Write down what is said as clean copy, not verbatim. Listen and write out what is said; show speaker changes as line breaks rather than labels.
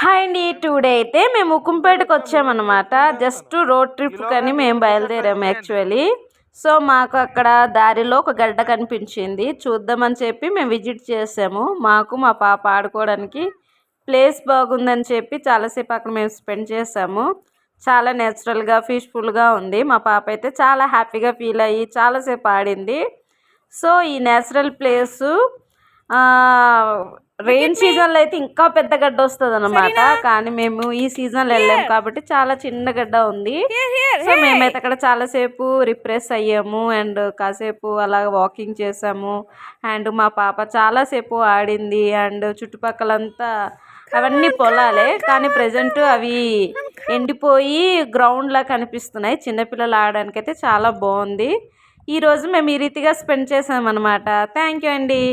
Hi అండి. Today అయితే మేము ఉక్కుంపేటకి వచ్చామన్నమాట. జస్ట్ రోడ్ ట్రిప్ కని మేము బయలుదేరాము యాక్చువల్లీ. సో మాకు అక్కడ దారిలో ఒక గడ్డ కనిపించింది, చూద్దామని చెప్పి మేము విజిట్ చేసాము. మాకు మా పాప ఆడుకోవడానికి ప్లేస్ బాగుందని చెప్పి చాలాసేపు అక్కడ మేము స్పెండ్ చేసాము. చాలా నేచురల్గా పీస్ఫుల్గా ఉంది. మా పాప అయితే చాలా హ్యాపీగా ఫీల్ అయ్యి చాలాసేపు ఆడింది. సో ఈ నేచురల్ ప్లేసు రెయిన్ సీజన్లో అయితే ఇంకా పెద్ద గడ్డ వస్తుంది అనమాట. కానీ మేము ఈ సీజన్లో వెళ్ళాము కాబట్టి చాలా చిన్న గడ్డ ఉంది. సో మేమైతే అక్కడ చాలాసేపు రిఫ్రెష్ అయ్యాము అండ్ కాసేపు అలా వాకింగ్ చేసాము. అండ్ మా పాప చాలాసేపు ఆడింది. అండ్ చుట్టుపక్కలంతా అవన్నీ పొలాలే, కానీ ప్రజెంట్ అవి ఎండిపోయి గ్రౌండ్లా కనిపిస్తున్నాయి. చిన్నపిల్లలు ఆడడానికి అయితే చాలా బాగుంది. ఈరోజు మేము ఈ రీతిగా స్పెండ్ చేసామన్నమాట. థ్యాంక్ యూ అండి.